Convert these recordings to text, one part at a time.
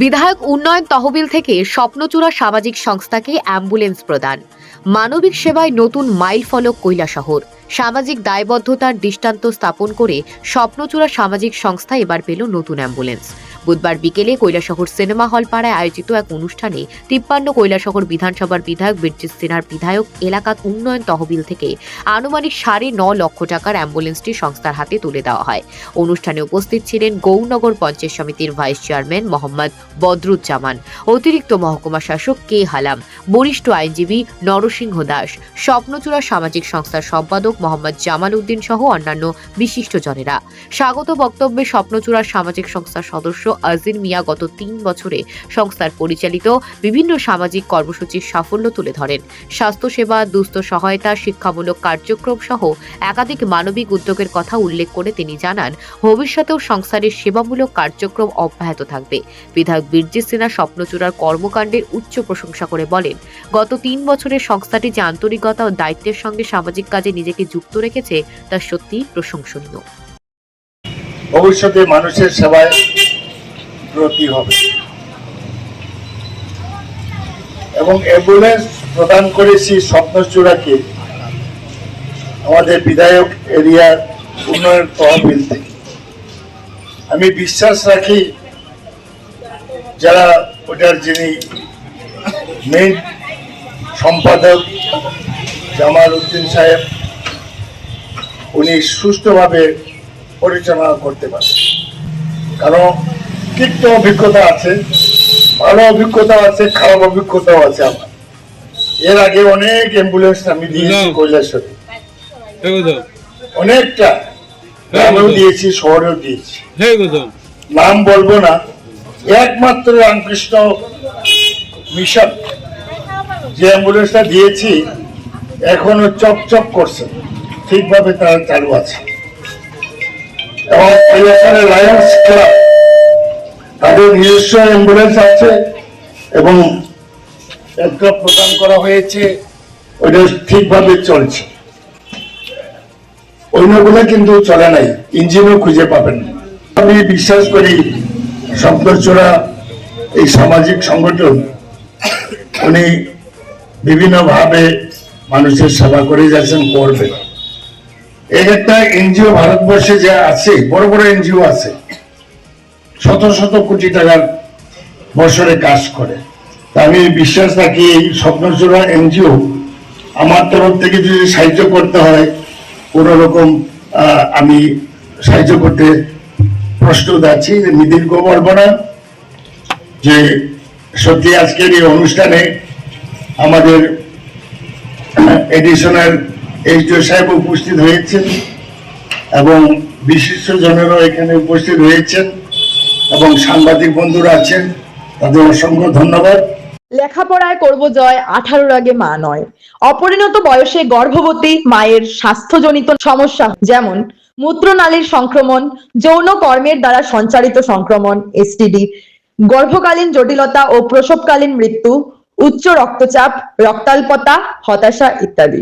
বিধায়ক উন্নয়ন তহবিল থেকে স্বপ্নচূড়া সামাজিক সংস্থাকে অ্যাম্বুলেন্স প্রদান। মানবিক সেবায় নতুন মাইলফলক কৈলাসহর। সামাজিক দায়বদ্ধতার দৃষ্টান্ত স্থাপন করে স্বপ্নচূড়া সামাজিক সংস্থা এবার পেল নতুন অ্যাম্বুলেন্স। বুধবার বিকেলে কৈলাসহর সিনেমা হল পাড়ায় আয়োজিত এক অনুষ্ঠানে 53 কৈলাসহর বিধানসভার বিধায়ক বীরজিৎ সিনহার বিধায়ক এলাকা উন্নয়ন তহবিল থেকে আনুমানিক 9.5 লক্ষ টাকার অ্যাম্বুলেন্সটি সংস্থার হাতে তুলে দেওয়া হয়। অনুষ্ঠানে উপস্থিত ছিলেন গৌরনগর পঞ্চায়েত সমিতির ভাইস চেয়ারম্যান মোহাম্মদ বদরুজ্জামান, অতিরিক্ত মহকুমা শাসক কে হালাম, বরিষ্ঠ আইনজীবী নরসিংহ দাস, স্বপ্নচূড়া সামাজিক সংস্থার সম্পাদক মোহাম্মদ জামাল উদ্দিন সহ অন্যান্য বিশিষ্টজনেরা। স্বাগত বক্তব্যে স্বপ্নচূড়া সামাজিক সংস্থার সদস্য আজির মিয়া গত 3 বছরে সংস্থার পরিচালিত বিভিন্ন সামাজিক কর্মসূচির সাফল্য তুলে ধরেন। স্বাস্থ্যসেবা, দুস্থ সহায়তা, শিক্ষামূলক কার্যক্রম সহ একাধিক মানবিক উদ্যোগের কথা উল্লেখ করে তিনি জানান, ভবিষ্যতেও সংস্থার সেবামূলক কার্যক্রম অব্যাহত থাকবে। বিধায়ক বীরজিৎ সিনহা স্বপ্নচূড়ার কর্মকাণ্ডের উচ্চ প্রশংসা করে বলেন, গত 3 বছরে সংস্থাটি যে আন্তরিকতা ও দায়িত্বের সঙ্গে সামাজিক কাজে নিজেকে যুক্ত রেখেছে তা সত্যিই প্রশংসনীয়। ভবিষ্যতে মানুষের সেবায় ব্রতী হবে এবং অ্যাম্বুলেন্স প্রদান করেছি স্বপ্নচূড়াকে আমাদের বিধায়ক এরিয়ার উন্নয়ন তহবিল থেকে। আমি বিশ্বাস রাখি যারা ওটার যিনি মেইন সম্পাদক জামাল উদ্দিন সাহেব, উনি সুষ্ঠুভাবে পরিচালনা করতে পারেন, কারণ কিছু অভিজ্ঞতা আছে, ভালো অভিজ্ঞতা আছে, খারাপ অভিজ্ঞতাও আছে। আমার এর আগে অনেক অ্যাম্বুলেন্স আমি দিয়েছি কৈলাসহরে, অনেকটা গ্রামেও দিয়েছি, শহরেও দিয়েছি, নাম বলবো না। একমাত্র রামকৃষ্ণ মিশন যে অ্যাম্বুলেন্সটা দিয়েছি এখনো চকচক করছে, ঠিকভাবে তারা চালু আছে। এবং কৈলাসহরের লায়ন্স ক্লাব তাদের নিজস্ব অ্যাম্বুলেন্স আছে এবং একটা প্রদান করা হয়েছে, ওইটা ঠিকভাবে চলছে। অন্যগুলো কিন্তু চলে নাই, ইঞ্জিনও খুঁজে পাবেন। আমি বিশ্বাস করি স্বপ্নচূড়া এই সামাজিক সংগঠন উনি বিভিন্নভাবে মানুষের সেবা করে যাচ্ছেন, করবে। এর একটা এনজিও ভারতবর্ষে যে আছে, বড় বড় এনজিও আছে, শত শত কোটি টাকার বছরে কাজ করে। আমি বিশ্বাস রাখি এই স্বপ্নচূড়া এনজিও আমার তরফ থেকে যদি সাহায্য করতে হয়, কোন রকম আমি সাহায্য করতে প্রস্তুত আছি। দীর্ঘ বলবো না, যে সত্যি আজকের এই অনুষ্ঠানে আমাদের এডিশনাল এইচডিও সাহেব উপস্থিত হয়েছেন এবং বিশিষ্ট জনেরাও এখানে উপস্থিত হয়েছেন এবং সাংবাদিক বন্ধুরা আছেন, তাদের অসংখ্য ধন্যবাদ। লেখাপড়ায় করব জয়, 18-র আগে মা নয়। অপরিণত বয়সে গর্ভবতী মায়ের স্বাস্থ্যজনিত সমস্যা যেমন মূত্রনালীর সংক্রমণ, যৌন কর্মের দ্বারা সঞ্চারিত সংক্রমণ এসটিডি, গর্ভকালীন জটিলতা ও প্রসবকালীন মৃত্যু, উচ্চ রক্তচাপ, রক্তাল্পতা, হতাশা ইত্যাদি।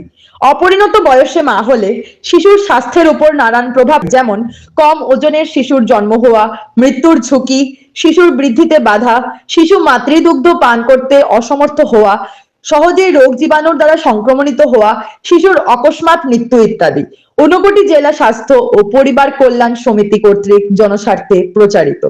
অপরিণত বয়সে মা হলে শিশুর স্বাস্থ্যের উপর নানান প্রভাব, যেমন কম ওজনের শিশুর জন্ম হওয়া, মৃত্যুর ঝুঁকি, শিশুর বৃদ্ধিতে বাধা, শিশু মাতৃদুগ্ধ পান করতে অসমর্থ হওয়া, সহজেই রোগ জীবাণুর দ্বারা সংক্রমণিত হওয়া, শিশুর অকস্মাৎ মৃত্যু ইত্যাদি। 59 জেলা স্বাস্থ্য ও পরিবার কল্যাণ সমিতি কর্তৃক জনস্বার্থে প্রচারিত।